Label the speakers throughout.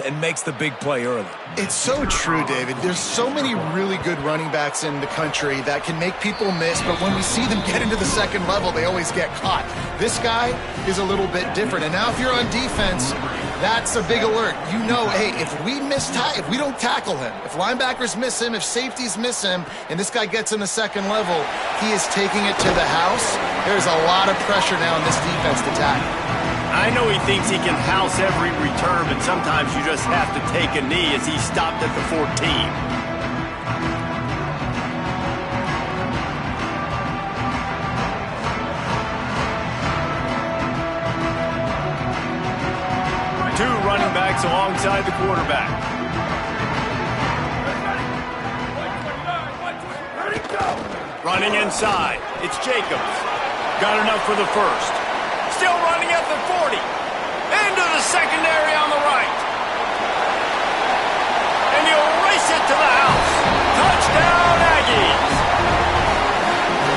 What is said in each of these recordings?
Speaker 1: and makes the big play early.
Speaker 2: It's so true, David. There's so many really good running backs in the country that can make people miss, but when we see them get into the second level, they always get caught. This guy is a little bit different, and now if you're on defense, that's a big alert. You know, hey, if we don't tackle him, if linebackers miss him, if safeties miss him, and this guy gets in the second level, he is taking it to the house. There's a lot of pressure now on this defense to tackle.
Speaker 3: I know he thinks he can house every return, but sometimes you just have to take a knee as he stopped at the 14. 2 running backs alongside the quarterback. Running inside. It's Jacobs. Got enough for the first. Still running at the 40. Into the secondary on the right. And he'll race it to the house. Touchdown, Aggies.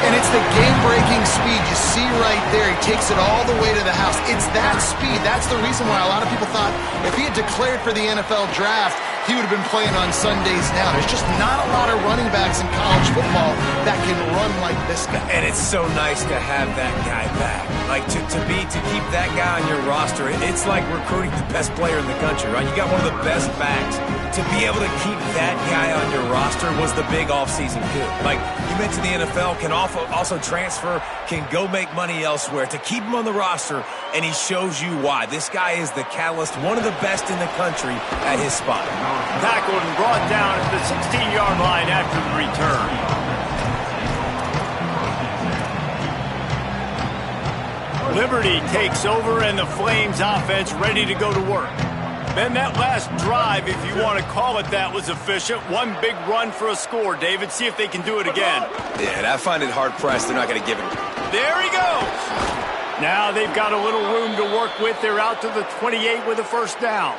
Speaker 2: And it's the game-breaking speed. You see right there, he takes it all the way to the house. It's that speed. That's the reason why a lot of people thought if he had declared for the NFL draft, he would have been playing on Sundays now. There's just not a lot of running backs in college football that can run like this guy.
Speaker 1: And it's so nice to have that guy back. Like, to keep that guy on your roster, it's like recruiting the best player in the country, right? You got one of the best backs. To be able to keep that guy on your roster was the big offseason coup. Like, you mentioned the NFL can also transfer, can go make money elsewhere. To keep him on the roster, and he shows you why. This guy is the catalyst, one of the best in the country at his spot.
Speaker 3: Tackled and brought down at the 16-yard line after the return. Liberty takes over, and the Flames offense ready to go to work. Ben, that last drive, if you want to call it that, was efficient. One big run for a score. David, see if they can do it again.
Speaker 1: Yeah, I find it hard-pressed. They're not going to give it.
Speaker 3: There he goes. Now they've got a little room to work with. They're out to the 28 with a first down.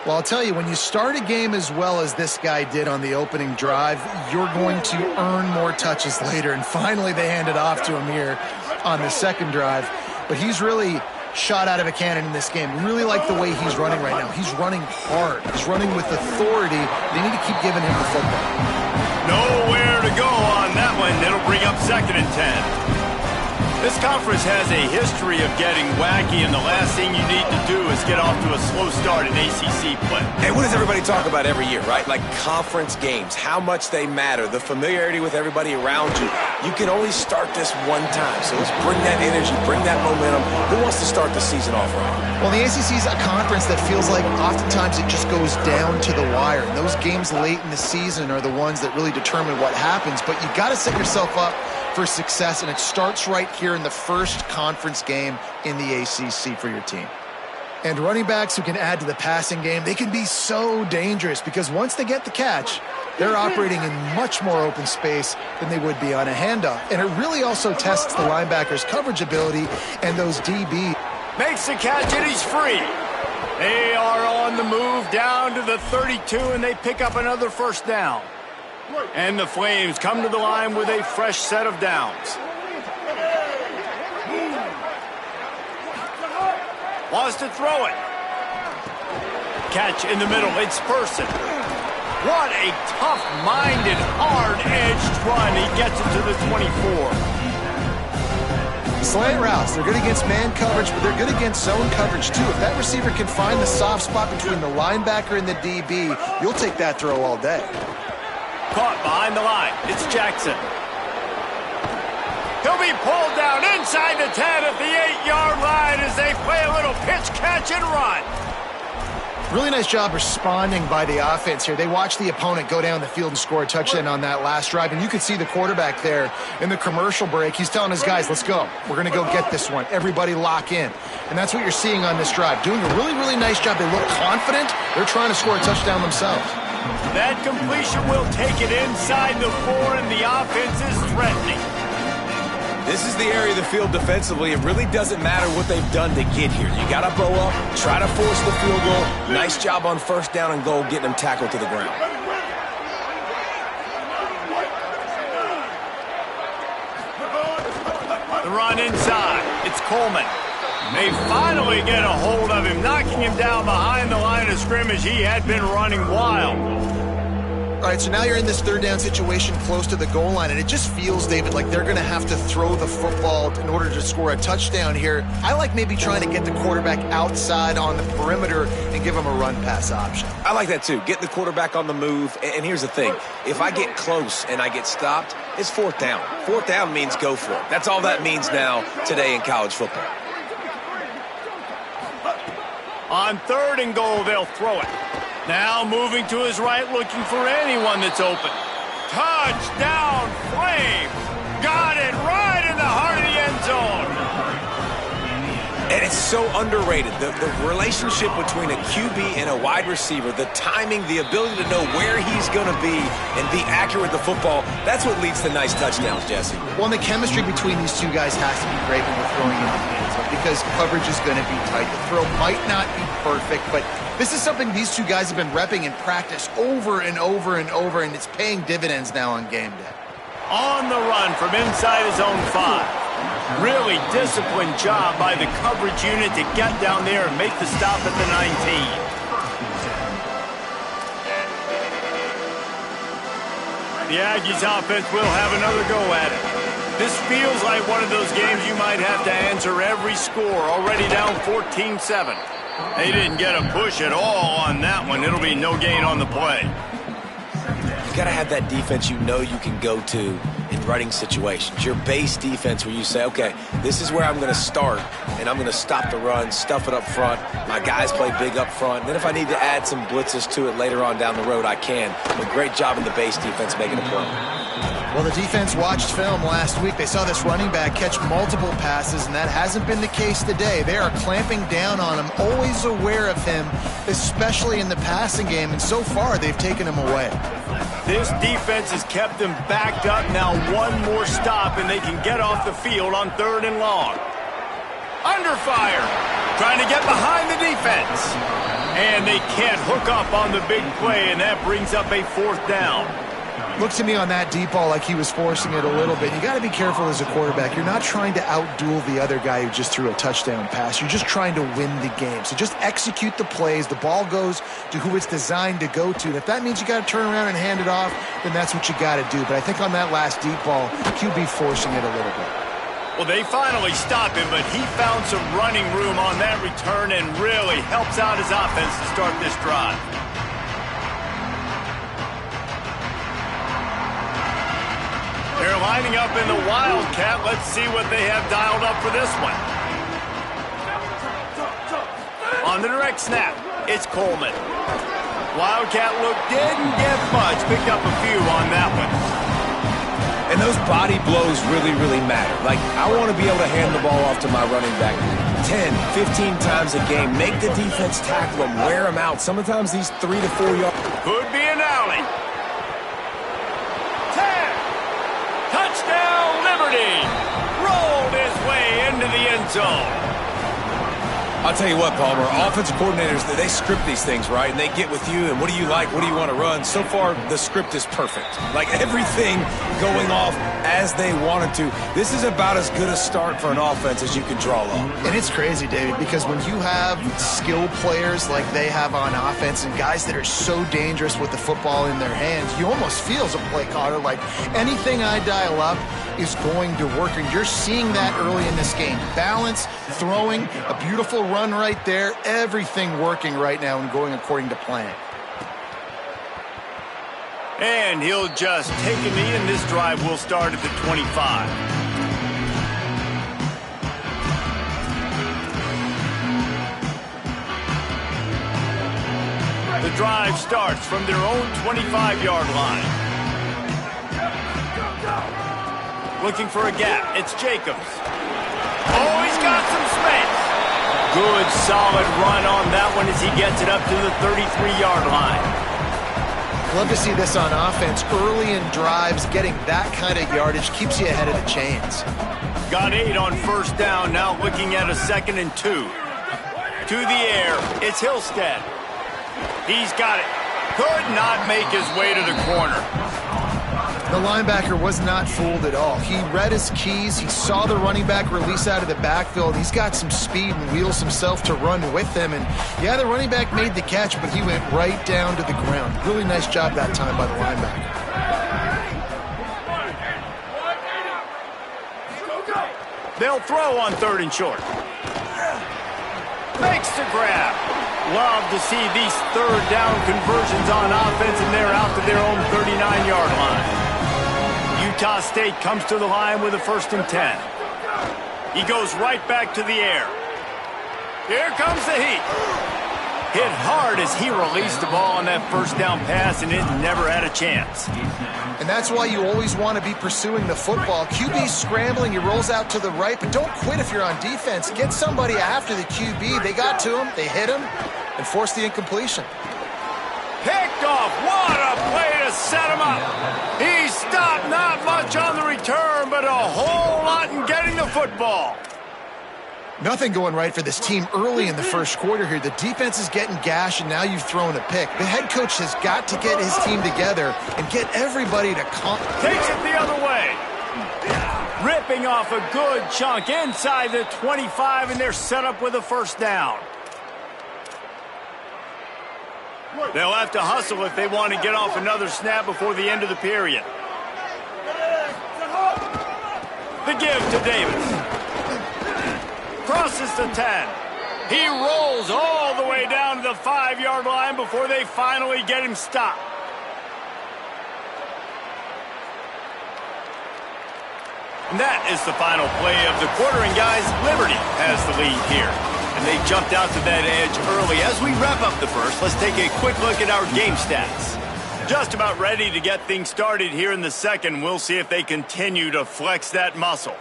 Speaker 2: Well, I'll tell you, when you start a game as well as this guy did on the opening drive, you're going to earn more touches later. And finally, they hand it off to Amir on the second drive. But he's really shot out of a cannon in this game. Really like the way he's running right now. He's running hard. He's running with authority. They need to keep giving him the football.
Speaker 3: Nowhere to go on that one. It'll bring up 2nd and 10. This conference has a history of getting wacky, and the last thing you need to do is get off to a slow start in ACC play.
Speaker 1: And what does everybody talk about every year, right? Like conference games, how much they matter, the familiarity with everybody around you. You can only start this one time, so let's bring that energy, bring that momentum. Who wants to start the season off right?
Speaker 2: Well, the ACC is a conference that feels like oftentimes it just goes down to the wire. And those games late in the season are the ones that really determine what happens. But you got to set yourself up for success, and it starts right here in the first conference game in the ACC for your team. And running backs who can add to the passing game, they can be so dangerous because once they get the catch, they're operating in much more open space than they would be on a handoff. And it really also tests the linebacker's coverage ability and those DB.
Speaker 3: Makes the catch and he's free. They are on the move down to the 32 and they pick up another first down. And the Flames come to the line with a fresh set of downs. Wants to throw it. Catch in the middle. It's Person. What a tough-minded, hard-edged run. He gets it to the 24.
Speaker 2: Slant routes. They're good against man coverage, but they're good against zone coverage, too. If that receiver can find the soft spot between the linebacker and the DB, you'll take that throw all day.
Speaker 3: Caught behind the line. It's Jackson. He'll be pulled down inside the 10 at the 8-yard line as they play a little pitch, catch, and run.
Speaker 2: Really nice job responding by the offense here. They watched the opponent go down the field and score a touchdown on that last drive, and you could see the quarterback there in the commercial break. He's telling his guys, let's go. We're going to go get this one. Everybody lock in. And that's what you're seeing on this drive. Doing a really, really nice job. They look confident. They're trying to score a touchdown themselves.
Speaker 3: That completion will take it inside the 4, and the offense is threatening.
Speaker 1: This is the area of the field defensively. It really doesn't matter what they've done to get here. You got to bow up, try to force the field goal. Nice job on first down and goal, getting them tackled to the ground.
Speaker 3: The run inside. It's Coleman. They finally get a hold of him, knocking him down behind the line of scrimmage. He had been running wild.
Speaker 2: All right, so now you're in this third down situation close to the goal line, and it just feels, David, like they're going to have to throw the football in order to score a touchdown here. I like maybe trying to get the quarterback outside on the perimeter and give him a run-pass option.
Speaker 1: I like that, too. Get the quarterback on the move. And here's the thing. If I get close and I get stopped, it's fourth down. Fourth down means go for it. That's all that means now today in college football.
Speaker 3: On 3rd and goal, they'll throw it. Now moving to his right, looking for anyone that's open. Touchdown, Flames! Got it right in the heart of the end zone.
Speaker 1: And it's so underrated. The relationship between a QB and a wide receiver, the timing, the ability to know where he's going to be and be accurate with the football, that's what leads to nice touchdowns, Jesse.
Speaker 2: Well, the chemistry between these two guys has to be great when we're throwing in the hands because coverage is going to be tight. The throw might not be perfect, but this is something these two guys have been repping in practice over and over and over, and it's paying dividends now on game day.
Speaker 3: On the run from inside his own 5. Really disciplined job by the coverage unit to get down there and make the stop at the 19. The Aggies offense will have another go at it. This feels like one of those games you might have to answer every score. Already down 14-7. They didn't get a push at all on that one. It'll be no gain on the play.
Speaker 1: You got to have that defense you know you can go to in running situations. Your base defense where you say, okay, this is where I'm going to start, and I'm going to stop the run, stuff it up front. My guys play big up front. Then if I need to add some blitzes to it later on down the road, I can. But great job in the base defense making a play.
Speaker 2: Well, the defense watched film last week. They saw this running back catch multiple passes, and that hasn't been the case today. They are clamping down on him, always aware of him, especially in the passing game, and so far they've taken him away.
Speaker 3: This defense has kept them backed up. Now one more stop, and they can get off the field on 3rd and long. Under fire, trying to get behind the defense. And they can't hook up on the big play, and that brings up a 4th down.
Speaker 2: Looked to me on that deep ball like he was forcing it a little bit. You got to be careful as a quarterback. You're not trying to outduel the other guy who just threw a touchdown pass. You're just trying to win the game. So just execute the plays. The ball goes to who it's designed to go to. And if that means you got to turn around and hand it off, then that's what you got to do. But I think on that last deep ball, QB forcing it a little bit.
Speaker 3: Well, they finally stopped him, but he found some running room on that return and really helps out his offense to start this drive. They're lining up in the Wildcat. Let's see what they have dialed up for this one. On the direct snap, it's Coleman. Wildcat look didn't get much. Picked up a few on that one.
Speaker 1: And those body blows really, really matter. Like, I want to be able to hand the ball off to my running back 10, 15 times a game. Make the defense tackle them, wear them out. Sometimes these 3 to 4 yards.
Speaker 3: Could be an alley. Touchdown, Liberty! Rolled his way into the end zone.
Speaker 1: I'll tell you what, Palmer, offensive coordinators, they script these things, right? And they get with you, and what do you like? What do you want to run? So far, the script is perfect. Like, everything going off as they wanted to. This is about as good a start for an offense as you can draw up.
Speaker 2: And it's crazy, David, because when you have skilled players like they have on offense and guys that are so dangerous with the football in their hands, you almost feel as a play caller like anything I dial up is going to work. And you're seeing that early in this game. Balance, throwing, a beautiful run right there, everything working right now and going according to plan.
Speaker 3: And he'll just take a knee, and this drive will start at the 25. The drive starts from their own 25-yard line. Looking for a gap. It's Jacobs. Oh, he's got some space. Good, solid run on that one as he gets it up to the 33-yard line.
Speaker 2: Love to see this on offense. Early in drives, getting that kind of yardage keeps you ahead of the chains.
Speaker 3: Got 8 on 1st down. Now looking at a 2nd and 2. To the air. It's Hillstead. He's got it. Could not make his way to the corner.
Speaker 2: The linebacker was not fooled at all. He read his keys. He saw the running back release out of the backfield. He's got some speed and wheels himself to run with them. And, yeah, the running back made the catch, but he went right down to the ground. Really nice job that time by the linebacker.
Speaker 3: They'll throw on 3rd and short. Makes the grab. Love to see these 3rd down conversions on offense, and they're out to their own 39-yard line. Utah State comes to the line with a 1st and 10. He goes right back to the air. Here comes the heat. Hit hard as he released the ball on that 1st down pass, and it never had a chance.
Speaker 2: And that's why you always want to be pursuing the football. QB's scrambling, he rolls out to the right, but don't quit if you're on defense. Get somebody after the QB. They got to him, they hit him, and forced the incompletion.
Speaker 3: Picked off. What a play to set him up. He stopped not much on the return, but a whole lot in getting the football.
Speaker 2: Nothing going right for this team early in the 1st quarter here. The defense is getting gashed, and now you've thrown a pick. The head coach has got to get his team together and get everybody to come.
Speaker 3: Takes it the other way. Ripping off a good chunk inside the 25, and they're set up with a 1st down. They'll have to hustle if they want to get off another snap before the end of the period. The give to Davis. Crosses the 10. He rolls all the way down to the 5-yard line before they finally get him stopped. And that is the final play of the quarter, and guys, Liberty has the lead here. And they jumped out to that edge early. As we wrap up the 1st, let's take a quick look at our game stats. Just about ready to get things started here in the 2nd. We'll see if they continue to flex that muscle.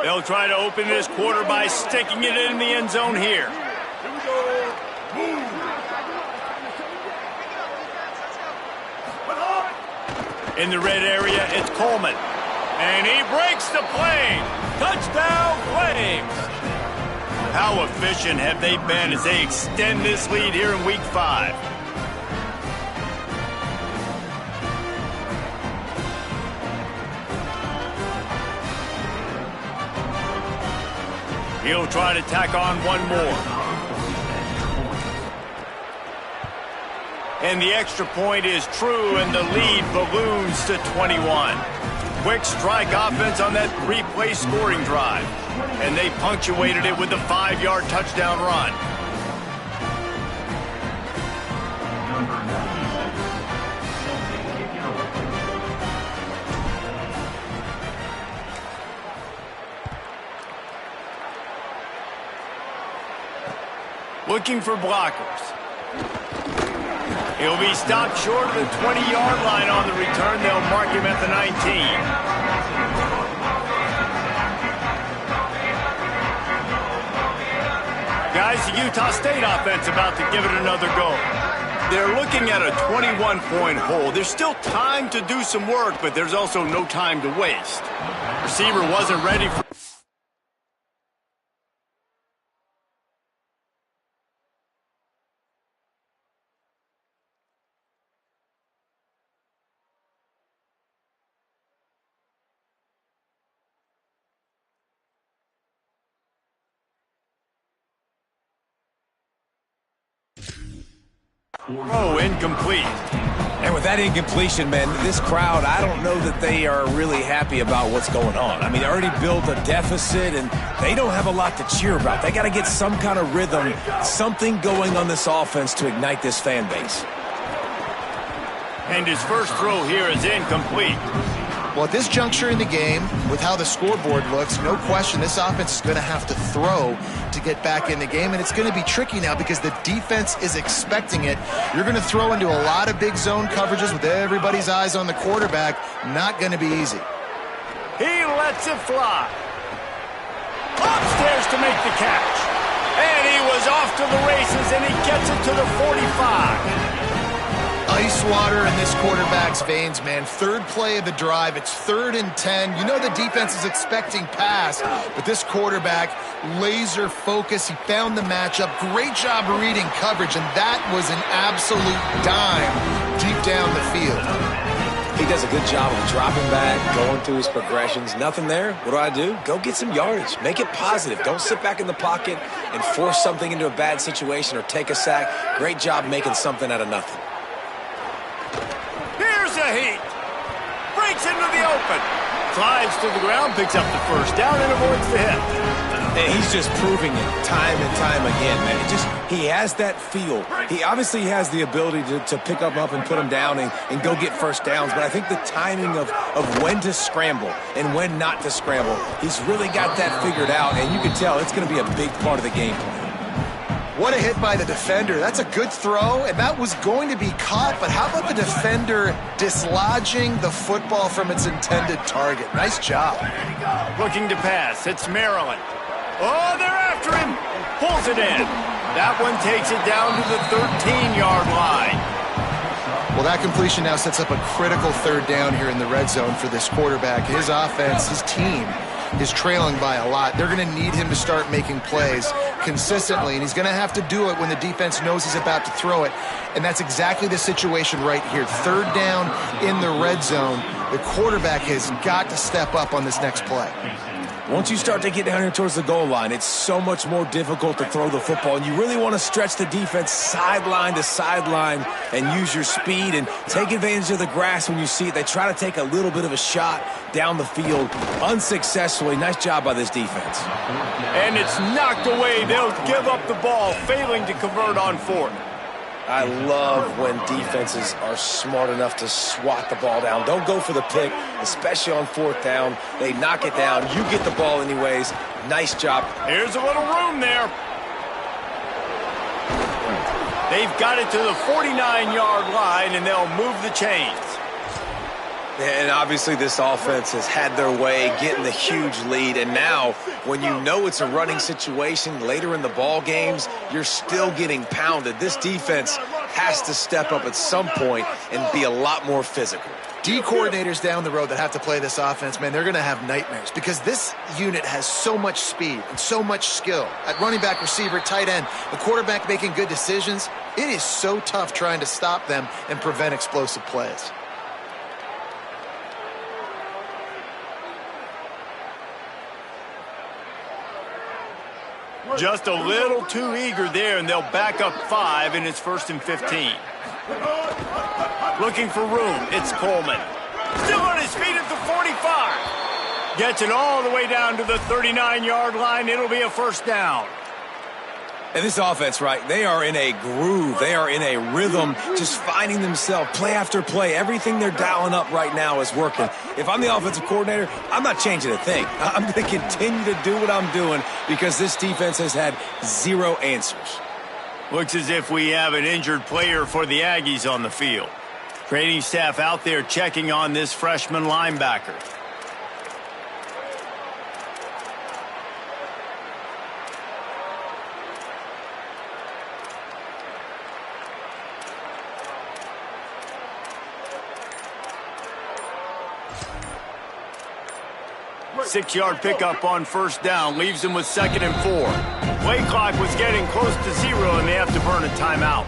Speaker 3: They'll try to open this quarter by sticking it in the end zone here. Here we go. Move. In the red area, it's Coleman. And he breaks the play. Touchdown, Flames. How efficient have they been as they extend this lead here in Week 5? He'll try to tack on one more. And the extra point is true, and the lead balloons to 21. Quick strike offense on that 3-play scoring drive. And they punctuated it with a 5-yard touchdown run. Looking for blockers. He'll be stopped short of the 20-yard line on the return. They'll mark him at the 19. Guys, the Utah State offense about to give it another go. They're looking at a 21-point hole. There's still time to do some work, but there's also no time to waste. Receiver wasn't ready for... Oh, incomplete.
Speaker 1: And with that incompletion, man, this crowd, I don't know that they are really happy about what's going on. I mean, they already built a deficit, and they don't have a lot to cheer about. They got to get some kind of rhythm, something going on this offense to ignite this fan base.
Speaker 3: And his first throw here is incomplete.
Speaker 2: Well, at this juncture in the game, with how the scoreboard looks, no question this offense is going to have to throw to get back in the game, and it's going to be tricky now because the defense is expecting it. You're going to throw into a lot of big zone coverages with everybody's eyes on the quarterback. Not going to be easy.
Speaker 3: He lets it fly. Upstairs to make the catch. And he was off to the races, and he gets it to the 45.
Speaker 2: Ice water in this quarterback's veins, man. Third play of the drive. It's 3rd and 10. You know the defense is expecting pass, but this quarterback, laser focus. He found the matchup. Great job reading coverage, and that was an absolute dime deep down the field.
Speaker 1: He does a good job of dropping back, going through his progressions. Nothing there. What do? Go get some yardage. Make it positive. Don't sit back in the pocket and force something into a bad situation or take a sack. Great job making something out of nothing.
Speaker 3: Here's a heat. Breaks into the open. Slides to the ground, picks up the first down, and avoids the hit.
Speaker 1: And he's just proving it time and time again, man. He has that feel. He obviously has the ability to pick up and put him down and go get first downs, but I think the timing of when to scramble and when not to scramble, he's really got that figured out, and you can tell it's going to be a big part of the game plan.
Speaker 2: What a hit by the defender. That's a good throw, and that was going to be caught, but how about the defender dislodging the football from its intended target? Nice job.
Speaker 3: Looking to pass. It's Maryland. Oh, they're after him. Pulls it in. That one takes it down to the 13-yard line.
Speaker 2: Well, that completion now sets up a critical 3rd down here in the red zone for this quarterback. His offense, his team, is trailing by a lot. They're going to need him to start making plays consistently, and he's going to have to do it when the defense knows he's about to throw it. And that's exactly the situation right here. 3rd down in the red zone. The quarterback has got to step up on this next play.
Speaker 1: Once you start to get down here towards the goal line, it's so much more difficult to throw the football, and you really want to stretch the defense sideline to sideline and use your speed and take advantage of the grass when you see it. They try to take a little bit of a shot down the field unsuccessfully. Nice job by this defense.
Speaker 3: And it's knocked away. They'll give up the ball, failing to convert on 4th.
Speaker 1: I love when defenses are smart enough to swat the ball down. Don't go for the pick, especially on 4th down. They knock it down. You get the ball anyways. Nice job.
Speaker 3: Here's a little room there. They've got it to the 49-yard line, and they'll move the chains.
Speaker 1: And obviously this offense has had their way, getting the huge lead. And now, when you know it's a running situation later in the ball games, you're still getting pounded. This defense has to step up at some point and be a lot more physical.
Speaker 2: D coordinators down the road that have to play this offense, man, they're going to have nightmares because this unit has so much speed and so much skill. At running back, receiver, tight end, the quarterback making good decisions, it is so tough trying to stop them and prevent explosive plays.
Speaker 3: Just a little too eager there, and they'll back up 5, and it's 1st and 15. Looking for room, it's Coleman. Still on his feet at the 45. Gets it all the way down to the 39-yard line. It'll be a 1st down.
Speaker 1: And this offense, right, they are in a groove. They are in a rhythm, just finding themselves play after play. Everything they're dialing up right now is working. If I'm the offensive coordinator, I'm not changing a thing. I'm going to continue to do what I'm doing because this defense has had 0 answers.
Speaker 3: Looks as if we have an injured player for the Aggies on the field. Training staff out there checking on this freshman linebacker. Six-yard pickup on 1st down leaves them with 2nd and 4. Play clock was getting close to 0, and they have to burn a timeout.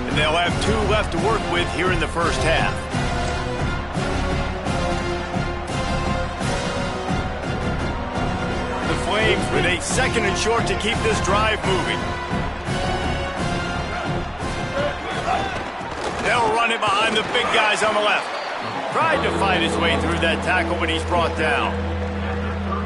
Speaker 3: And they'll have 2 left to work with here in the 1st half. The Flames with a 2nd and short to keep this drive moving. They'll run it behind the big guys on the left. Tried to fight his way through that tackle, but he's brought down.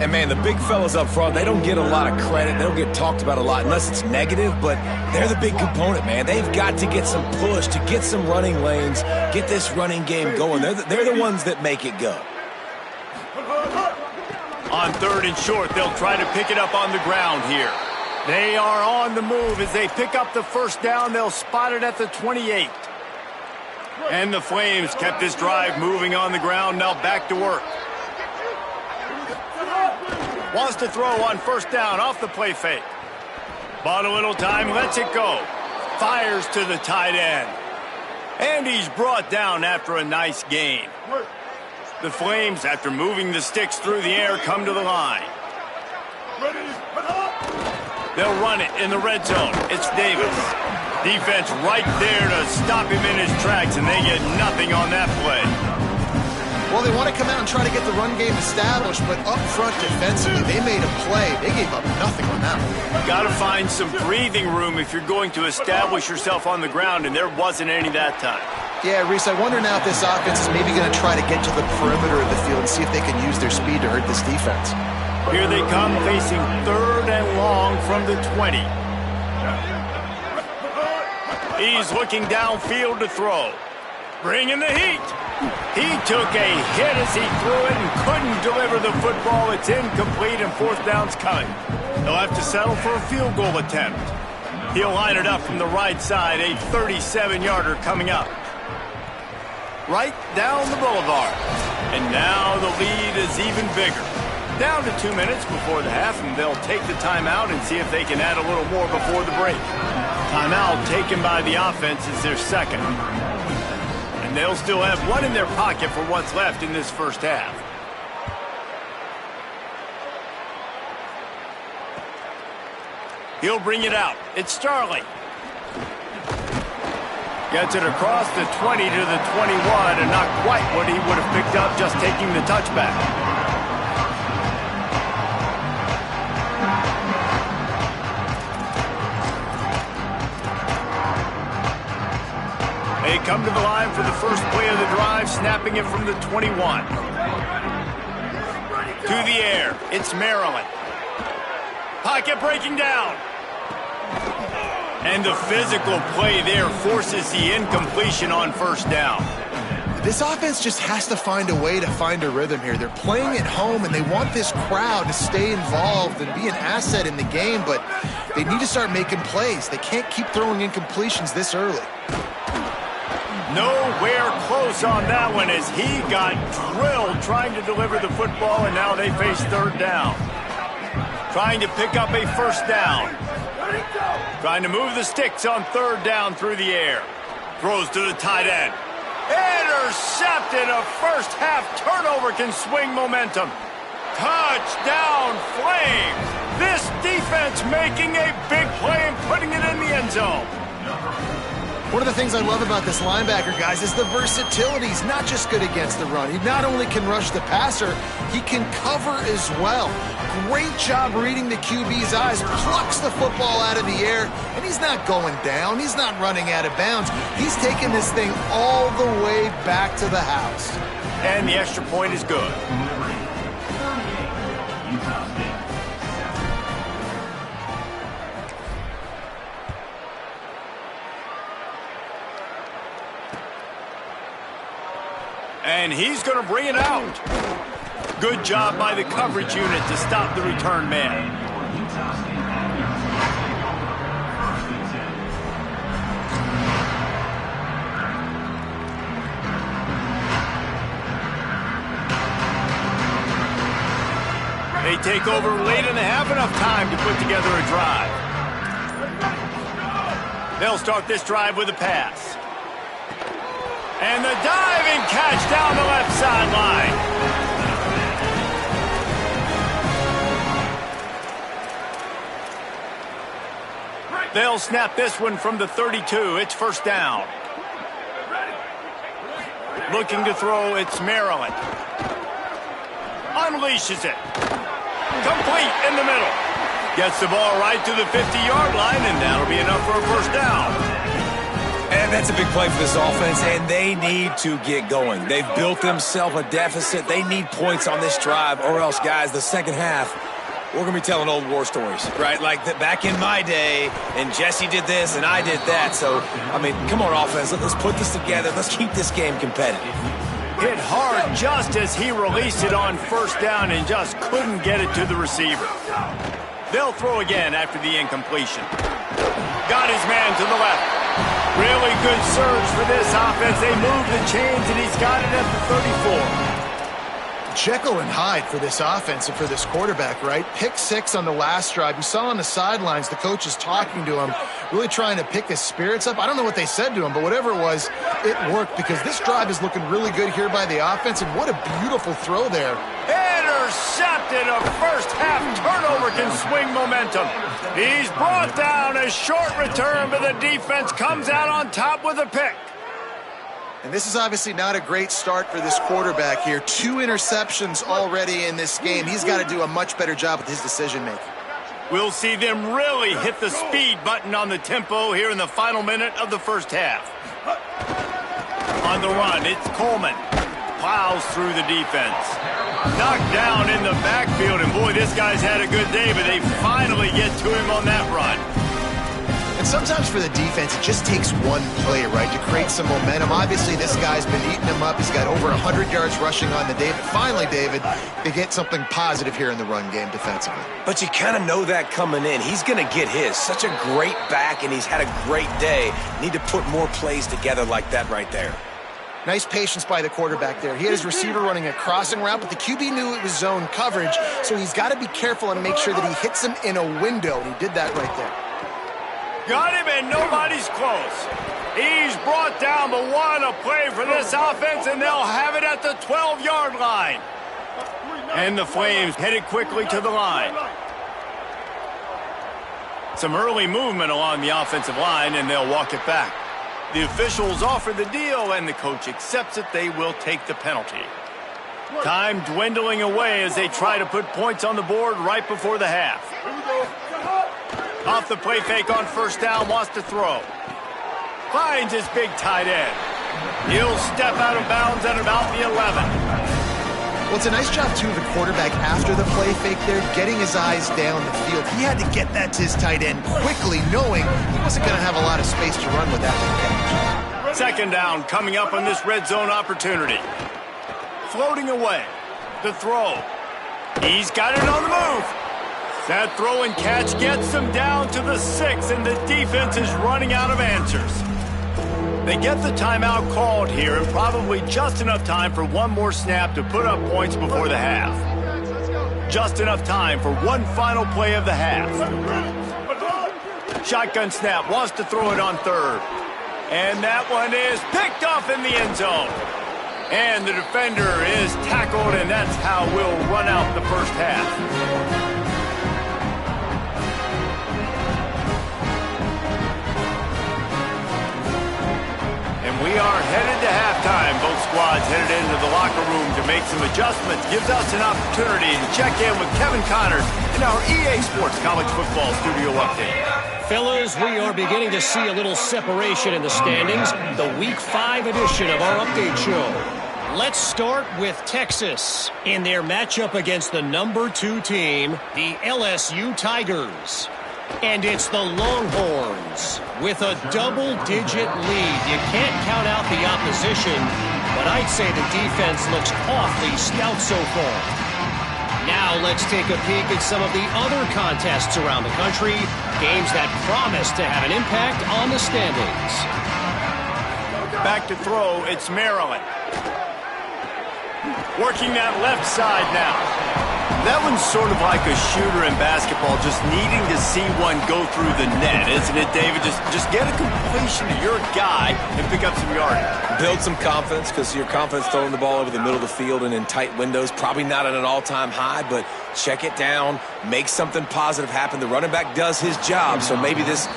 Speaker 1: And, man, the big fellas up front, they don't get a lot of credit. They don't get talked about a lot unless it's negative, but they're the big component, man. They've got to get some push, to get some running lanes, get this running game going. They're the ones that make it go.
Speaker 3: On 3rd and short, they'll try to pick it up on the ground here. They are on the move. As they pick up the 1st down, they'll spot it at the 28. And the Flames kept this drive moving on the ground, now back to work. Wants to throw on 1st down off the play fake. Bought a little time, lets it go. Fires to the tight end. And he's brought down after a nice gain. The Flames, after moving the sticks through the air, come to the line. They'll run it in the red zone. It's Davis. Defense right there to stop him in his tracks, and they get nothing on that play.
Speaker 2: Well, they want to come out and try to get the run game established, but up front defensively, they made a play. They gave up nothing on that one.
Speaker 3: Got to find some breathing room if you're going to establish yourself on the ground, and there wasn't any that time.
Speaker 2: Yeah, Reese, I wonder now if this offense is maybe going to try to get to the perimeter of the field and see if they can use their speed to hurt this defense.
Speaker 3: Here they come, facing 3rd and long from the 20. He's looking downfield to throw. Bringing the heat. He took a hit as he threw it and couldn't deliver the football. It's incomplete and 4th down's coming. They'll have to settle for a field goal attempt. He'll line it up from the right side, a 37-yarder coming up. Right down the boulevard. And now the lead is even bigger. Down to 2 minutes before the half, and they'll take the timeout and see if they can add a little more before the break. Timeout taken by the offense is their second. And they'll still have one in their pocket for what's left in this first half. He'll bring it out. It's Starling. Gets it across the 20 to the 21, and not quite what he would have picked up just taking the touchback. They come to the line for the first play of the drive, snapping it from the 21. To the air, it's Maryland. Pocket breaking down. And the physical play there forces the incompletion on 1st down.
Speaker 2: This offense just has to find a way to find a rhythm here. They're playing at home, and they want this crowd to stay involved and be an asset in the game, but they need to start making plays. They can't keep throwing incompletions this early.
Speaker 3: Nowhere close on that one as he got drilled trying to deliver the football, and now they face 3rd down. Trying to pick up a 1st down. Trying to move the sticks on 3rd down through the air. Throws to the tight end. Intercepted. A first half turnover can swing momentum. Touchdown Flames. This defense making a big play and putting it in the end zone.
Speaker 2: One of the things I love about this linebacker, guys, is the versatility. He's not just good against the run. He not only can rush the passer, he can cover as well. Great job reading the QB's eyes, plucks the football out of the air, and he's not going down. He's not running out of bounds. He's taking this thing all the way back to the house.
Speaker 3: And the extra point is good. And he's going to bring it out. Good job by the coverage unit to stop the return man. They take over late in the half, enough time to put together a drive. They'll start this drive with a pass. And the diving catch down the left sideline. They'll snap this one from the 32. It's 1st down. Looking to throw, it's Maryland. Unleashes it. Complete in the middle. Gets the ball right to the 50-yard line, and that'll be enough for a 1st down.
Speaker 1: And that's a big play for this offense, and they need to get going. They've built themselves a deficit. They need points on this drive, or else, guys, the second half, we're going to be telling old war stories, right? Like back in my day, and Jesse did this, and I did that. So, I mean, come on, offense. Let's put this together. Let's keep this game competitive.
Speaker 3: Hit hard just as he released it on 1st down and just couldn't get it to the receiver. They'll throw again after the incompletion. Got his man to the left. Really good surge for this offense. They move the chains, and he's got it at the 34.
Speaker 2: Jekyll and Hyde for this offense and for this quarterback, right? Pick 6 on the last drive. You saw on the sidelines the coach is talking to him, really trying to pick his spirits up. I don't know what they said to him, but whatever it was, it worked because this drive is looking really good here by the offense, and what a beautiful throw there.
Speaker 3: Intercepted. A first-half turnover can swing momentum. He's brought down. A short return, but the defense comes out on top with a pick.
Speaker 2: And this is obviously not a great start for this quarterback here. 2 interceptions already in this game. He's got to do a much better job with his decision-making.
Speaker 3: We'll see them really hit the speed button on the tempo here in the final minute of the first half. On the run, it's Coleman. Plows through the defense. Knocked down in the backfield, and boy, this guy's had a good day, but they finally get to him on that run.
Speaker 2: And sometimes for the defense, it just takes one play, right, to create some momentum. Obviously, this guy's been eating him up. He's got over 100 yards rushing on the day. But finally, David, they get something positive here in the run game defensively.
Speaker 1: But you kind of know that coming in. He's going to get his. Such a great back, and he's had a great day. Need to put more plays together like that right there.
Speaker 2: Nice patience by the quarterback there. He had his receiver running a crossing route, but the QB knew it was zone coverage, so he's got to be careful and make sure that he hits him in a window, and he did that right there.
Speaker 3: Got him, and nobody's close. He's brought down, but what a play for this offense, and they'll have it at the 12-yard line. And the Flames headed quickly to the line. Some early movement along the offensive line, and they'll walk it back. The officials offer the deal, and the coach accepts it. They will take the penalty. Time dwindling away as they try to put points on the board right before the half. Off the play fake on first down, wants to throw. Finds his big tight end. He'll step out of bounds at about the 11.
Speaker 2: Well, it's a nice job, too, of the quarterback after the play fake there, getting his eyes down the field. He had to get that to his tight end quickly, knowing he wasn't going to have a lot of space to run with that catch.
Speaker 3: Second down coming up on this red zone opportunity. Floating away. The throw. He's got it on the move. That throw and catch gets them down to the 6, and the defense is running out of answers. They get the timeout called here, and probably just enough time for one more snap to put up points before the half. Just enough time for one final play of the half. Shotgun snap, wants to throw it on third. And that one is picked off in the end zone. And the defender is tackled, and that's how we'll run out the first half. We are headed to halftime. Both squads headed into the locker room to make some adjustments. Gives us an opportunity to check in with Kevin Connors in our EA Sports College Football Studio Update.
Speaker 4: Fellas, we are beginning to see a little separation in the standings. The Week 5 edition of our update show. Let's start with Texas in their matchup against the number 2 team, the LSU Tigers. And it's the Longhorns with a double-digit lead. You can't count out the opposition, but I'd say the defense looks awfully stout so far. Now let's take a peek at some of the other contests around the country, games that promise to have an impact on the standings.
Speaker 3: Back to throw, it's Maryland. Working that left side now. That one's sort of like a shooter in basketball, just needing to see one go through the net, isn't it, David? Just get a completion to your guy and pick up some yardage.
Speaker 1: Build some confidence, because your confidence throwing the ball over the middle of the field and in tight windows, probably not at an all-time high, but check it down, make something positive happen. The running back does his job, so maybe this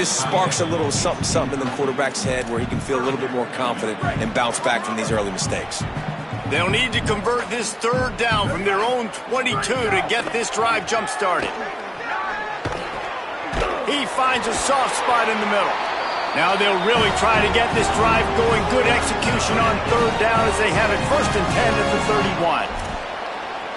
Speaker 1: sparks a little something in the quarterback's head where he can feel a little bit more confident and bounce back from these early mistakes.
Speaker 3: They'll need to convert this third down from their own 22 to get this drive jump-started. He finds a soft spot in the middle. Now they'll really try to get this drive going. Good execution on third down as they have it 1st and 10 at the 31.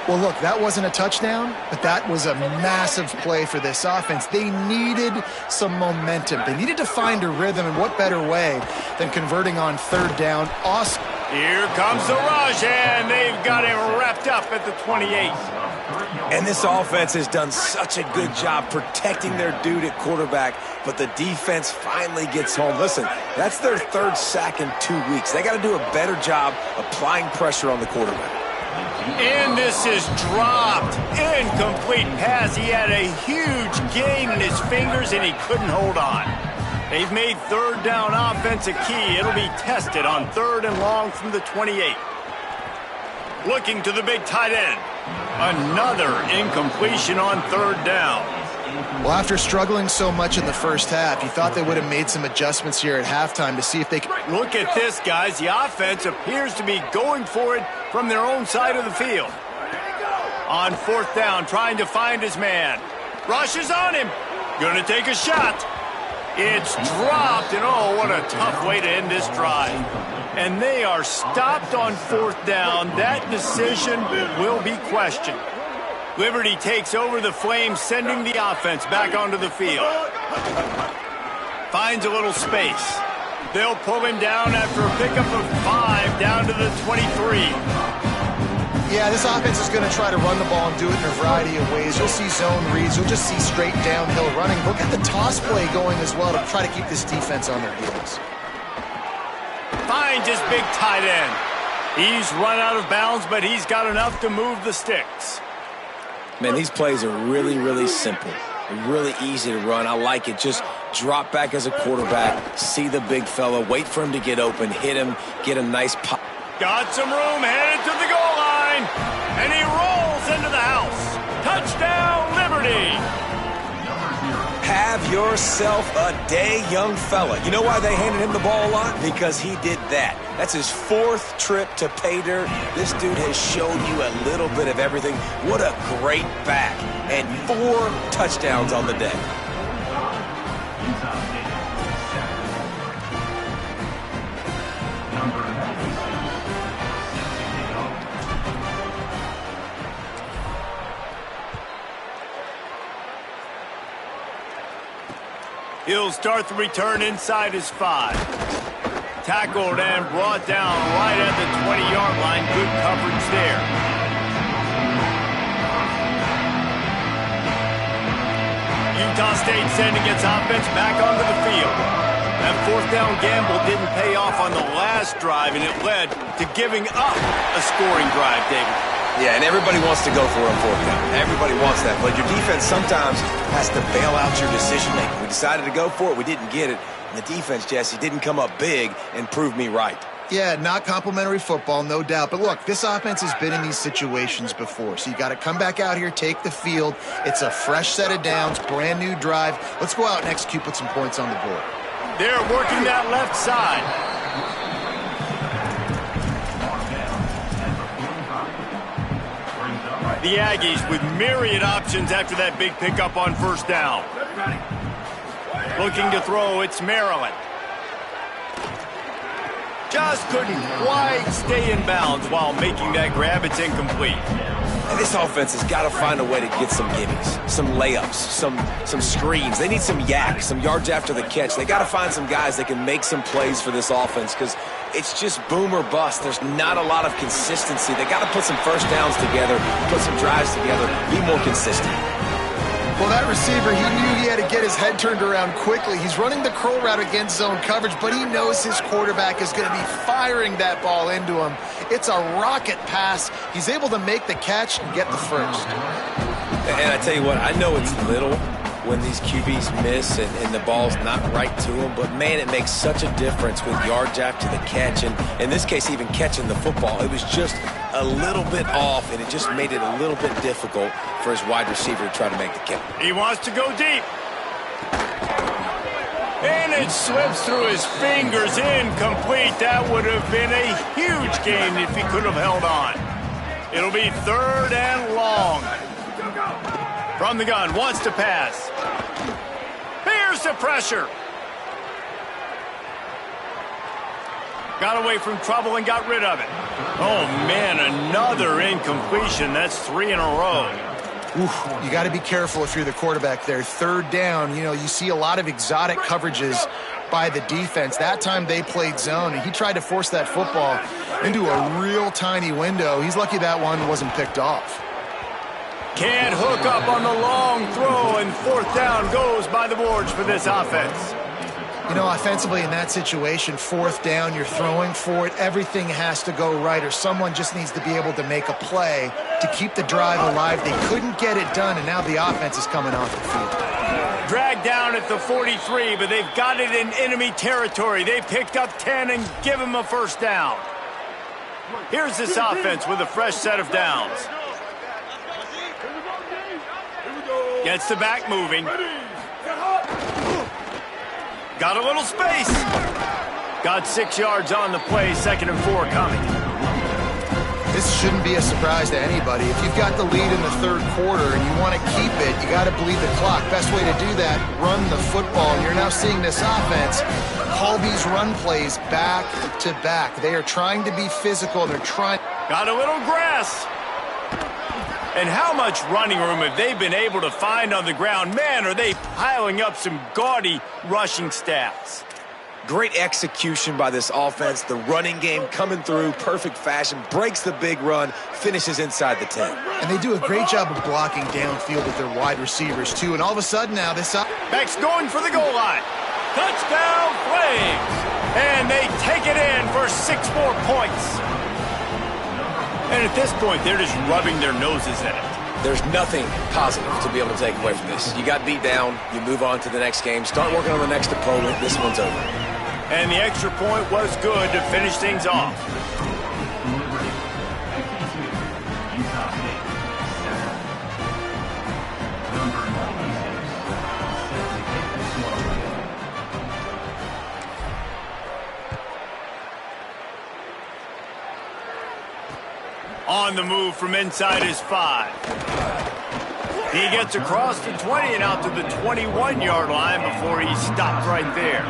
Speaker 2: Well, look, that wasn't a touchdown, but that was a massive play for this offense. They needed some momentum. They needed to find a rhythm, and what better way than converting on third down. Awesome.
Speaker 3: Here comes the rush, and they've got him wrapped up at the 28.
Speaker 1: And this offense has done such a good job protecting their dude at quarterback, but the defense finally gets home. Listen, that's their 3rd sack in 2 weeks. They got to do a better job applying pressure on the quarterback.
Speaker 3: And this is dropped. Incomplete pass. He had a huge gain in his fingers, and he couldn't hold on. They've made third down offense a key. It'll be tested on 3rd and long from the 28. Looking to the big tight end. Another incompletion on 3rd down.
Speaker 2: Well, after struggling so much in the first half, you thought they would have made some adjustments here at halftime to see if they could.
Speaker 3: Look at this, guys. The offense appears to be going for it from their own side of the field. On 4th down, trying to find his man. Rushes on him. Going to take a shot. It's dropped, and oh, what a tough way to end this drive. And they are stopped on 4th down. That decision will be questioned. Liberty takes over the Flames, sending the offense back onto the field. Finds a little space. They'll pull him down after a pickup of 5 down to the 23.
Speaker 2: Yeah, this offense is going to try to run the ball and do it in a variety of ways. You'll see zone reads. You'll just see straight downhill running. Look at the toss play going as well to try to keep this defense on their heels.
Speaker 3: Finds his big tight end. He's run out of bounds, but he's got enough to move the sticks.
Speaker 1: Man, these plays are really, really simple. Really easy to run. I like it. Just drop back as a quarterback, see the big fella, wait for him to get open, hit him, get a nice pop.
Speaker 3: Got some room, headed to the goal line, and he rolls into the house. Touchdown, Liberty!
Speaker 1: Have yourself a day, young fella. You know why they handed him the ball a lot? Because he did that. That's his 4th trip to pay dirt. This dude has shown you a little bit of everything. What a great back. And 4 touchdowns on the day.
Speaker 3: He'll start the return inside his 5. Tackled and brought down right at the 20-yard line. Good coverage there. Utah State sending its offense back onto the field. That 4th down gamble didn't pay off on the last drive, and it led to giving up a scoring drive, David.
Speaker 1: Yeah, and everybody wants to go for it on 4th down. Everybody wants that, but your defense sometimes has to bail out your decision-making. We decided to go for it. We didn't get it. And the defense, Jesse, didn't come up big and prove me right.
Speaker 2: Yeah, not complimentary football, no doubt. But look, this offense has been in these situations before. So you got to come back out here, take the field. It's a fresh set of downs, brand new drive. Let's go out and execute, put some points on the board.
Speaker 3: They're working that left side. The Aggies with myriad options after that big pickup on 1st down. Looking to throw, it's Maryland. Just couldn't quite stay in bounds while making that grab. It's incomplete.
Speaker 1: And this offense has got to find a way to get some gimmies, some layups, some screens. They need some yak, some yards after the catch. They got to find some guys that can make some plays for this offense because it's just boom or bust. There's not a lot of consistency. They got to put some first downs together, put some drives together, be more consistent.
Speaker 2: Well, that receiver, he knew he had to get his head turned around quickly. He's running the curl route against zone coverage, but he knows his quarterback is going to be firing that ball into him. It's a rocket pass. He's able to make the catch and get the first.
Speaker 1: And I tell you what, I know it's little when these QBs miss and the ball's not right to them, but man, it makes such a difference with yards after the catch. And in this case, even catching the football, it was just a little bit off, and it just made it a little bit difficult for his wide receiver to try to make the catch.
Speaker 3: He wants to go deep. And it slips through his fingers, incomplete. That would have been a huge gain if he could have held on. It'll be 3rd and long. From the gun, wants to pass. Here's the pressure. Got away from trouble and got rid of it. Oh, man, another incompletion. That's 3 in a row.
Speaker 2: Oof, you got to be careful if you're the quarterback there. 3rd down, you know, you see a lot of exotic coverages by the defense. That time they played zone, and he tried to force that football into a real tiny window. He's lucky that one wasn't picked off.
Speaker 3: Can't hook up on the long throw, and 4th down goes by the boards for this offense.
Speaker 2: You know, offensively in that situation, fourth down, you're throwing for it, everything has to go right, or someone just needs to be able to make a play to keep the drive alive. They couldn't get it done, and now the offense is coming off the field.
Speaker 3: Dragged down at the 43, but they've got it in enemy territory. They picked up 10 and give him a first down. Here's this offense with a fresh set of downs. Gets the back moving. Got a little space. Got 6 yards on the play, 2nd and 4 coming.
Speaker 2: This shouldn't be a surprise to anybody. If you've got the lead in the third quarter and you want to keep it, you got to bleed the clock. Best way to do that, run the football. And you're now seeing this offense call these run plays back to back. They are trying to be physical. They're trying.
Speaker 3: Got a little grass. And how much running room have they been able to find on the ground? Man, are they piling up some gaudy rushing stats.
Speaker 1: Great execution by this offense. The running game coming through, perfect fashion, breaks the big run, finishes inside the 10.
Speaker 2: And they do a great job of blocking downfield with their wide receivers, too. And all of a sudden now, this up.
Speaker 3: Back's going for the goal line. Touchdown, Flames. And they take it in for 6 more points. And at this point, they're just rubbing their noses in it.
Speaker 1: There's nothing positive to be able to take away from this. You got beat down, you move on to the next game, start working on the next opponent, this one's over.
Speaker 3: And the extra point was good to finish things off. On the move from inside his 5. He gets across the 20 and out to the 21-yard line before he stopped right there.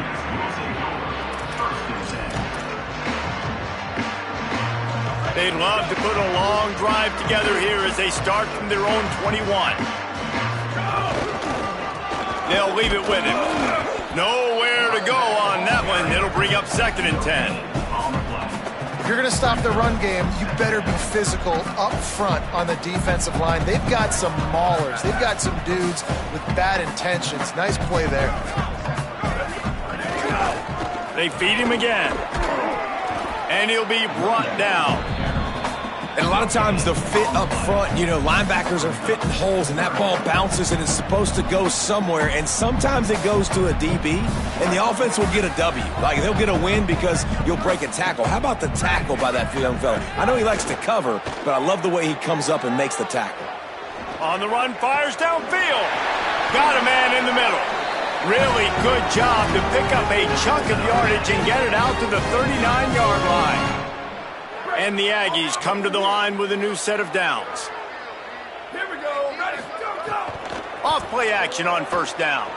Speaker 3: They'd love to put a long drive together here as they start from their own 21. They'll leave it with him. Nowhere to go on that one. It'll bring up 2nd and 10.
Speaker 2: If you're going to stop the run game, you better be physical up front on the defensive line. They've got some maulers. They've got some dudes with bad intentions. Nice play there.
Speaker 3: They feed him again. And he'll be brought down.
Speaker 1: And a lot of times the fit up front, you know, linebackers are fitting holes and that ball bounces and it's supposed to go somewhere. And sometimes it goes to a DB and the offense will get a W. Like they'll get a win because you'll break a tackle. How about the tackle by that young fella? I know he likes to cover, but I love the way he comes up and makes the tackle.
Speaker 3: On the run, fires downfield. Got a man in the middle. Really good job to pick up a chunk of yardage and get it out to the 39-yard line. And the Aggies come to the line with a new set of downs. Here we go. Ready, go. Off play action on first down.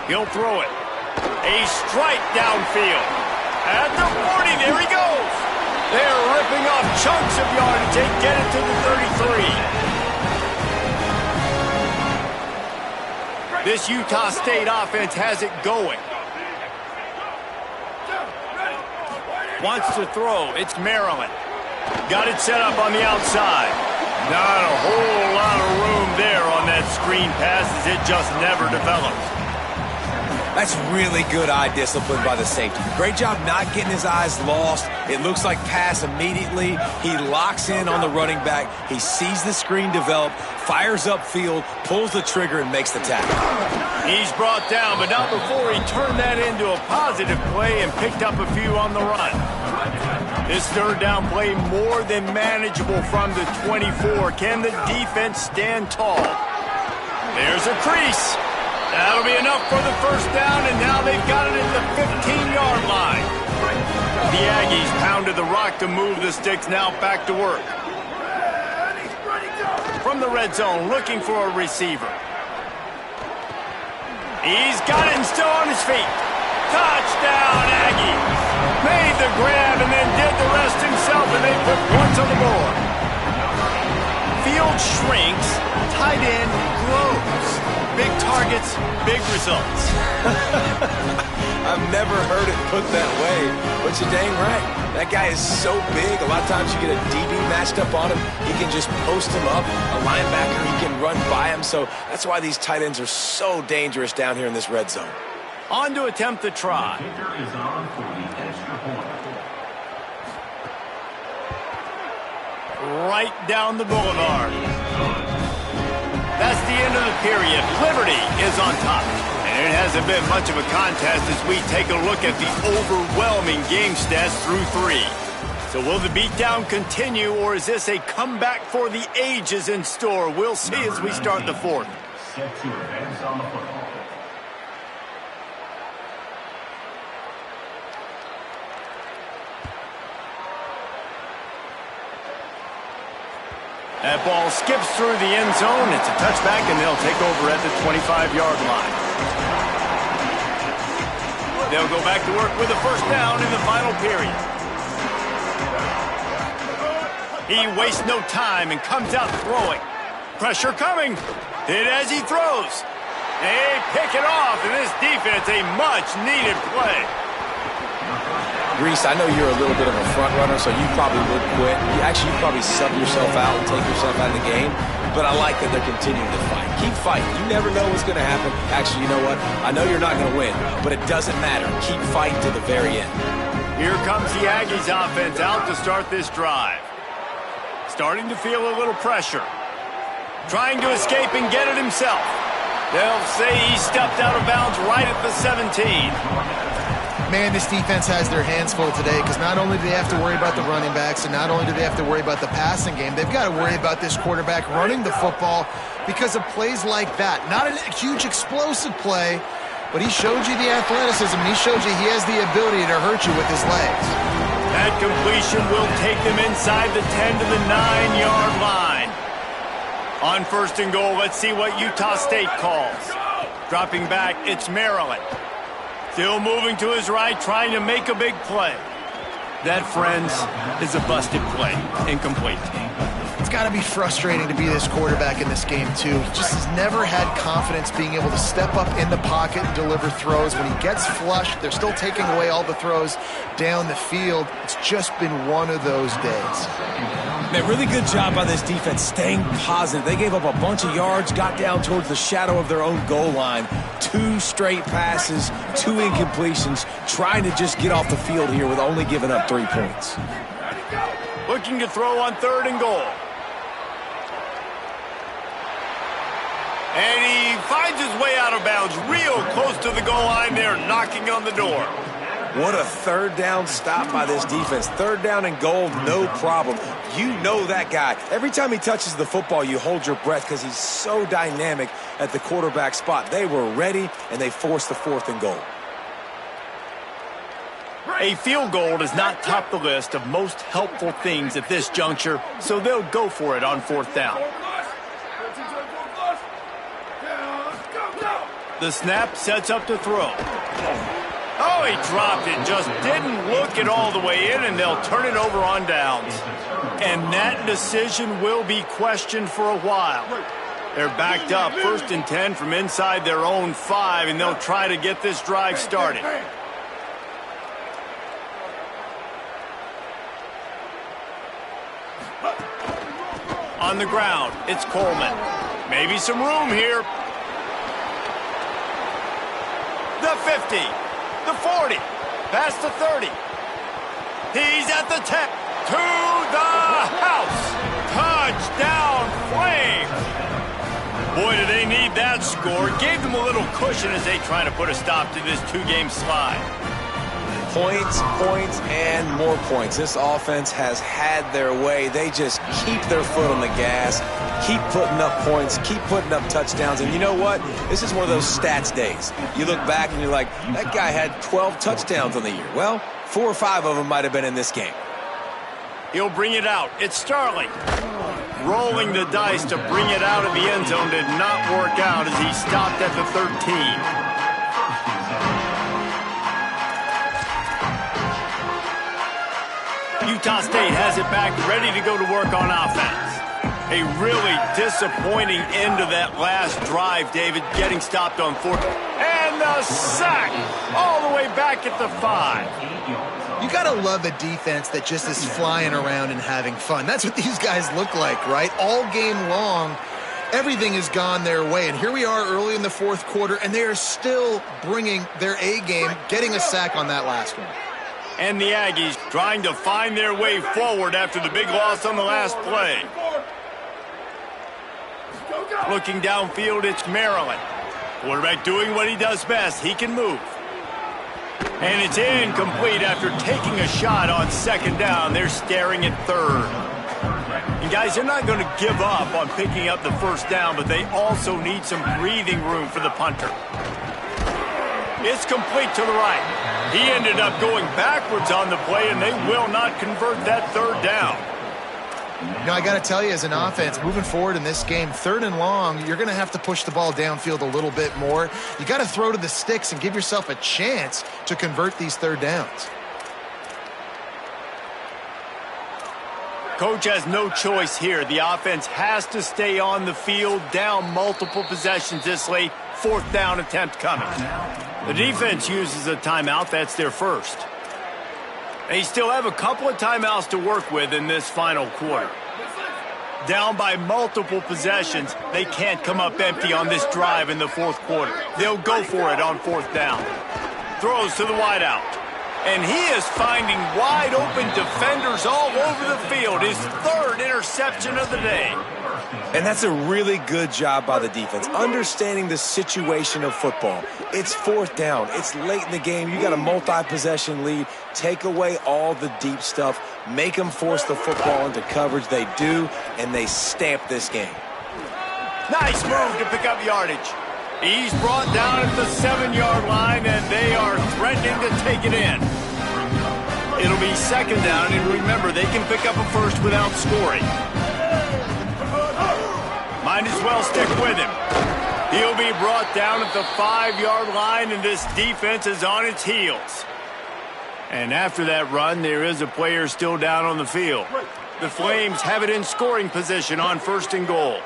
Speaker 3: He'll throw it. A strike downfield. At the 40, there he goes. They're ripping off chunks of yardage. They get it to the 33. This Utah State offense has it going. Wants to throw. It's Maryland. Got it set up on the outside. Not a whole lot of room there on that screen pass as it just never develops.
Speaker 1: That's really good eye discipline by the safety. Great job not getting his eyes lost. It looks like pass immediately. He locks in on the running back. He sees the screen develop, fires upfield, pulls the trigger, and makes the tackle.
Speaker 3: He's brought down, but not before he turned that into a positive play and picked up a few on the run. This third down play more than manageable from the 24. Can the defense stand tall? There's a crease. That'll be enough for the first down, and now they've got it at the 15-yard line. The Aggies pounded the rock to move the sticks, now back to work. From the red zone, looking for a receiver. He's got it and still on his feet. Touchdown, Aggies. Made the grab and then did the rest himself, and they put points on the board. Field shrinks, tight end grows. Big targets, big results.
Speaker 1: I've never heard it put that way, but you're dang right. That guy is so big, a lot of times you get a DB matched up on him. He can just post him up. A linebacker, he can run by him. So that's why these tight ends are so dangerous down here in this red zone.
Speaker 3: On to attempt the try. Right down the boulevard. That's the end of the period. Liberty is on top. And it hasn't been much of a contest as we take a look at the overwhelming game stats through 3. So will the beatdown continue, or is this a comeback for the ages in store? We'll see as we start the 4th.
Speaker 5: Set to advance on the football.
Speaker 3: That ball skips through the end zone. It's a touchback, and they'll take over at the 25-yard line. They'll go back to work with a first down in the final period. He wastes no time and comes out throwing. Pressure coming. Hit as he throws. They pick it off, and this defense, a much-needed play.
Speaker 1: Reese, I know you're a little bit of a front runner, so you probably would quit. You probably sub yourself out and take yourself out of the game. But I like that they're continuing to fight. Keep fighting. You never know what's going to happen. Actually, you know what? I know you're not going to win, but it doesn't matter. Keep fighting to the very end.
Speaker 3: Here comes the Aggies offense out to start this drive. Starting to feel a little pressure. Trying to escape and get it himself. They'll say he stepped out of bounds right at the 17.
Speaker 2: Man, this defense has their hands full today because not only do they have to worry about the running backs and not only do they have to worry about the passing game, they've got to worry about this quarterback running the football because of plays like that. Not a huge explosive play, but he showed you the athleticism. He showed you he has the ability to hurt you with his legs.
Speaker 3: That completion will take them inside the 10 to the 9-yard line. On 1st and goal, let's see what Utah State calls. Dropping back, it's Maryland. Still moving to his right, trying to make a big play. That, friends, is a busted play. Incomplete.
Speaker 2: It's got to be frustrating to be this quarterback in this game, too. He just has never had confidence being able to step up in the pocket and deliver throws. When he gets flushed, they're still taking away all the throws down the field. It's just been one of those days.
Speaker 1: Man, really good job by this defense staying positive. They gave up a bunch of yards, got down towards the shadow of their own goal line. 2 straight passes, 2 incompletions, trying to just get off the field here with only giving up 3 points.
Speaker 3: Looking to throw on 3rd and goal. And he finds his way out of bounds real close to the goal line there, knocking on the door.
Speaker 1: What a 3rd down stop by this defense. 3rd down and goal, no problem. You know that guy. Every time he touches the football, you hold your breath because he's so dynamic at the quarterback spot. They were ready, and they forced the 4th and goal.
Speaker 3: A field goal does not top the list of most helpful things at this juncture, so they'll go for it on 4th down. The snap sets up to throw. Oh, he dropped it. Just didn't look it all the way in, and they'll turn it over on downs. And that decision will be questioned for a while. They're backed up 1st and 10 from inside their own 5, and they'll try to get this drive started. On the ground, it's Coleman. Maybe some room here. The 50, the 40, past the 30. He's at the 10, to the house. Touchdown, Flames. Boy, do they need that score. Gave them a little cushion as they try to put a stop to this 2-game slide.
Speaker 1: Points, points, and more points. This offense has had their way. They just keep their foot on the gas, keep putting up points, keep putting up touchdowns. And you know what? This is one of those stats days. You look back and you're like, that guy had 12 touchdowns on the year. Well, 4 or 5 of them might have been in this game.
Speaker 3: He'll bring it out. It's Starling. Rolling the dice to bring it out of the end zone did not work out as he stopped at the 13. Utah State has it back, ready to go to work on offense. A really disappointing end of that last drive, David, getting stopped on 4th. And the sack all the way back at the 5.
Speaker 2: You got to love a defense that just is flying around and having fun. That's what these guys look like, right? All game long, Everything has gone their way, and here we are early in the fourth quarter, and they are still bringing their A game, getting a sack on that last one.
Speaker 3: And the Aggies trying to find their way forward after the big loss on the last play. Looking downfield, it's Maryland. Quarterback doing what he does best. He can move. And it's incomplete after taking a shot on second down. They're staring at third. And guys, they're not going to give up on picking up the first down, but they also need some breathing room for the punter. It's complete to the right. He ended up going backwards on the play, and they will not convert that third down.
Speaker 2: You know, I got to tell you, as an offense, moving forward in this game, 3rd and long, you're going to have to push the ball downfield a little bit more. You got to throw to the sticks and give yourself a chance to convert these third downs.
Speaker 3: Coach has no choice here. The offense has to stay on the field, down multiple possessions this late. 4th down attempt coming. The defense uses a timeout. That's their first. They still have a couple of timeouts to work with in this final quarter. Down by multiple possessions, they can't come up empty on this drive in the 4th quarter. They'll go for it on 4th down. Throws to the wideout. And he is finding wide open defenders all over the field. His 3rd interception of the day.
Speaker 1: And that's a really good job by the defense, understanding the situation of football. It's 4th down. It's late in the game. You got a multi-possession lead. Take away all the deep stuff. Make them force the football into coverage. They do, and they stamp this game.
Speaker 3: Nice move to pick up yardage. He's brought down at the 7-yard line, and they are threatening to take it in. It'll be 2nd down, and remember, they can pick up a first without scoring. Might as well stick with him. He'll be brought down at the 5-yard line, and this defense is on its heels. And after that run, there is a player still down on the field. The Flames have it in scoring position on 1st and goal.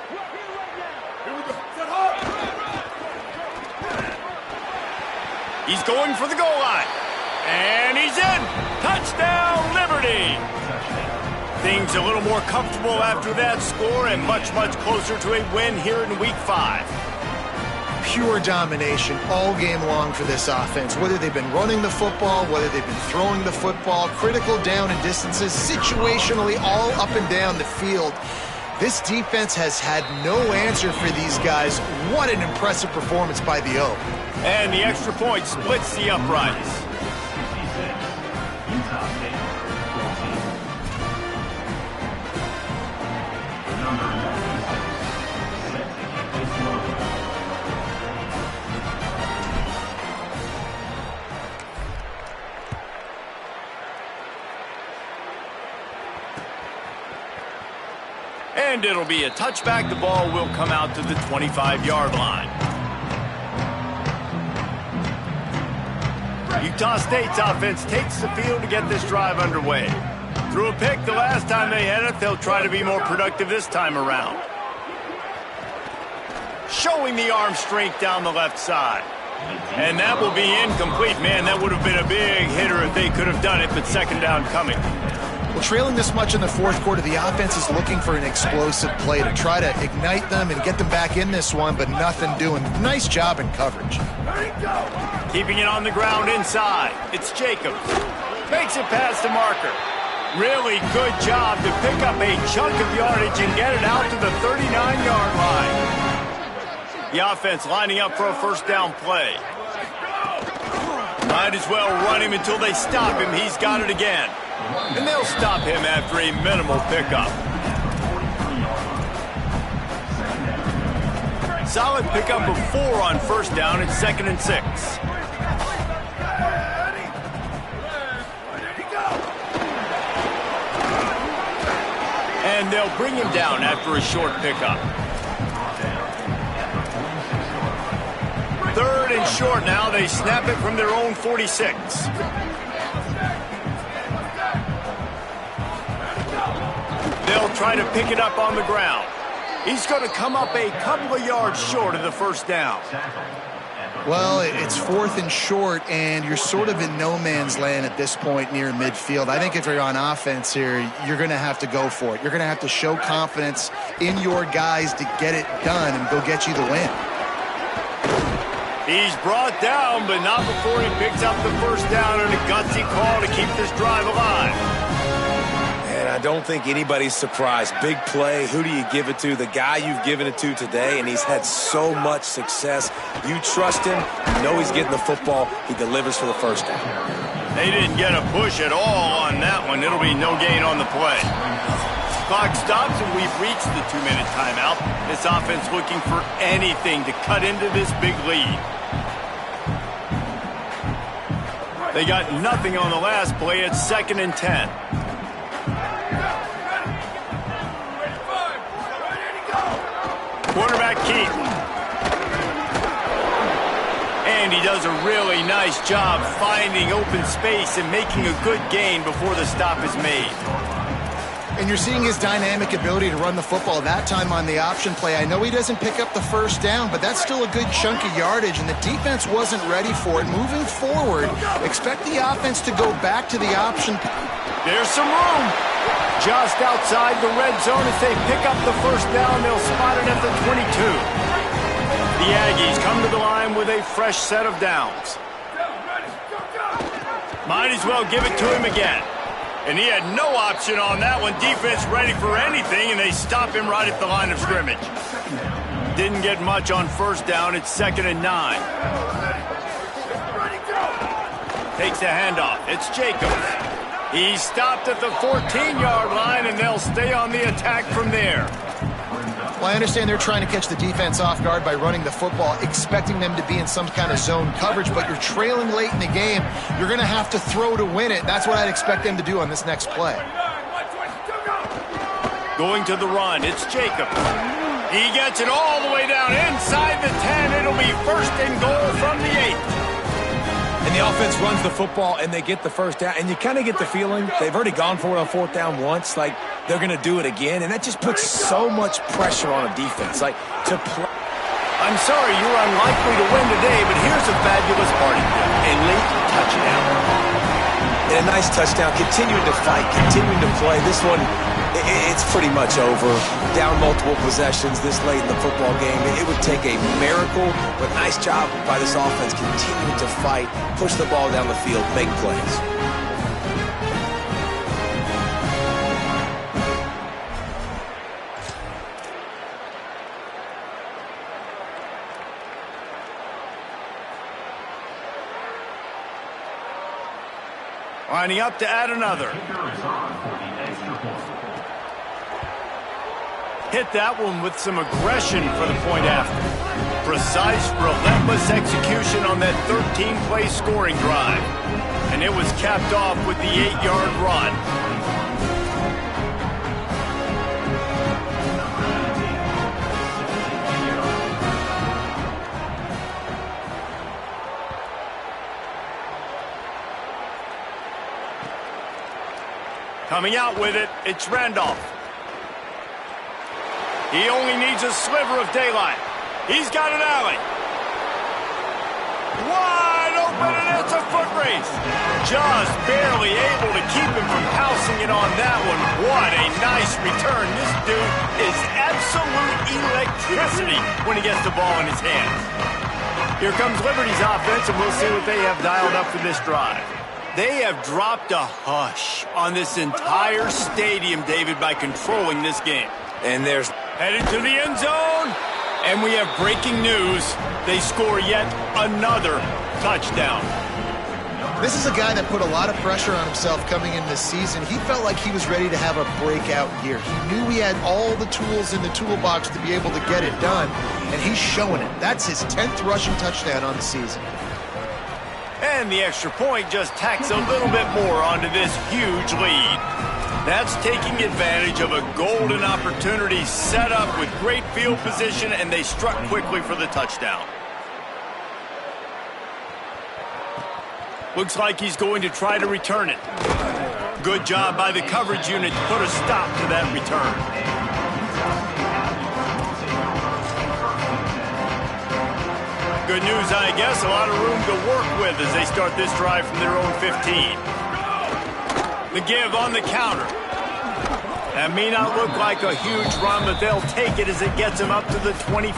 Speaker 3: He's going for the goal line. And he's in. Touchdown, Liberty. Things a little more comfortable after that score and much, much closer to a win here in Week 5.
Speaker 2: Pure domination all game long for this offense. Whether they've been running the football, whether they've been throwing the football, critical down and distances, situationally all up and down the field. This defense has had no answer for these guys. What an impressive performance by the O.
Speaker 3: And the extra point splits the uprights. And it'll be a touchback. The ball will come out to the 25-yard line. Utah State's offense takes the field to get this drive underway. Threw a pick the last time they had it. They'll try to be more productive this time around. Showing the arm strength down the left side. And that will be incomplete. Man, that would have been a big hitter if they could have done it, but 2nd down coming.
Speaker 2: Well, trailing this much in the 4th quarter, the offense is looking for an explosive play to try to ignite them and get them back in this one, but nothing doing. Nice job in coverage.
Speaker 3: Keeping it on the ground inside. It's Jacobs. Makes it past the marker. Really good job to pick up a chunk of yardage and get it out to the 39-yard line. The offense lining up for a 1st down play. Might as well run him until they stop him. He's got it again. And they'll stop him after a minimal pickup. Solid pickup of 4 on 1st down. It's 2nd and 6. And they'll bring him down after a short pickup. 3rd and short now. They snap it from their own 46. They'll try to pick it up on the ground. He's going to come up a couple of yards short of the 1st down.
Speaker 2: Well, it's 4th and short, and you're sort of in no man's land at this point near midfield. I think if you're on offense here, you're going to have to go for it. You're going to have to show confidence in your guys to get it done and go get you the win.
Speaker 3: He's brought down, but not before he picks up the first down and a gutsy call to keep this drive alive.
Speaker 1: And I don't think anybody's surprised. Big play. Who do you give it to? The guy you've given it to today, and he's had so much success. You trust him. You know he's getting the football. He delivers for the first down.
Speaker 3: They didn't get a push at all on that one. It'll be no gain on the play. Clock stops, and we've reached the 2-minute timeout. This offense looking for anything to cut into this big lead. They got nothing on the last play. It's 2nd and 10. Quarterback Keaton. And he does a really nice job finding open space and making a good gain before the stop is made.
Speaker 2: And you're seeing his dynamic ability to run the football that time on the option play. I know he doesn't pick up the first down, but that's still a good chunk of yardage, and the defense wasn't ready for it. Moving forward, expect the offense to go back to the option.
Speaker 3: There's some room. Just outside the red zone as they pick up the first down. They'll spot it at the 22. The Aggies come to the line with a fresh set of downs. Might as well give it to him again. And he had no option on that one. Defense ready for anything, and they stop him right at the line of scrimmage. Didn't get much on first down. It's 2nd and 9. Takes the handoff. It's Jacobs. He's stopped at the 14-yard line, and they'll stay on the attack from there.
Speaker 2: Well, I understand they're trying to catch the defense off guard by running the football, expecting them to be in some kind of zone coverage, but you're trailing late in the game. You're going to have to throw to win it. That's what I'd expect them to do on this next play.
Speaker 3: Going to the run, it's Jacobs. He gets it all the way down inside the 10. It'll be 1st and goal from the 8.
Speaker 1: And the offense runs the football, and they get the first down. And you kind of get the feeling they've already gone for it on 4th down once. Like, they're going to do it again. And that just puts so much pressure on a defense. Like, to play.
Speaker 3: I'm sorry you're unlikely to win today, but here's a fabulous party. A late touchdown.
Speaker 1: And a nice touchdown. Continuing to fight, continuing to play. This one, it's pretty much over. Down multiple possessions this late in the football game. It would take a miracle, but nice job by this offense continuing to fight, push the ball down the field, make plays.
Speaker 3: Lining up to add another. Hit that one with some aggression for the point after. Precise, relentless execution on that 13-play scoring drive. And it was capped off with the 8-yard run. Coming out with it, it's Randolph. He only needs a sliver of daylight. He's got an alley. Wide open, and it's a foot race. Just barely able to keep him from housing it on that one. What a nice return. This dude is absolute electricity when he gets the ball in his hands. Here comes Liberty's offense, and we'll see what they have dialed up for this drive. They have dropped a hush on this entire stadium, David, by controlling this game.
Speaker 1: And there's
Speaker 3: headed to the end zone, and we have breaking news. They score yet another touchdown.
Speaker 2: This is a guy that put a lot of pressure on himself coming into this season. He felt like he was ready to have a breakout year. He knew he had all the tools in the toolbox to be able to get it done, and he's showing it. That's his 10th rushing touchdown on the season.
Speaker 3: And the extra point just tacks a little bit more onto this huge lead. That's taking advantage of a golden opportunity set up with great field position, and they struck quickly for the touchdown. Looks like he's going to try to return it. Good job by the coverage unit to put a stop to that return. good news, I guess. A lot of room to work with as they start this drive from their own 15. The give on the counter. That may not look like a huge run, but they'll take it as it gets them up to the 24.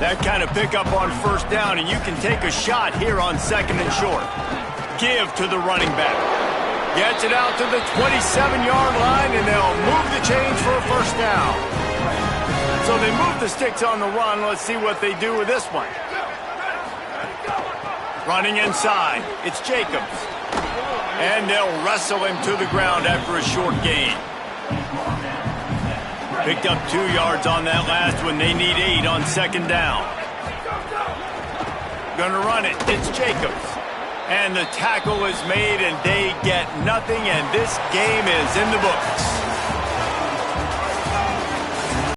Speaker 3: That kind of pickup on first down, and you can take a shot here on second and short. Give to the running back. Gets it out to the 27-yard line, and they'll move the chains for a first down. So they move the sticks on the run. Let's see what they do with this one. Running inside, it's Jacobs. And they'll wrestle him to the ground after a short gain. Picked up 2 yards on that last one. They need 8 on second down. Gonna run it. It's Jacobs. And the tackle is made, and they get nothing, and this game is in the books.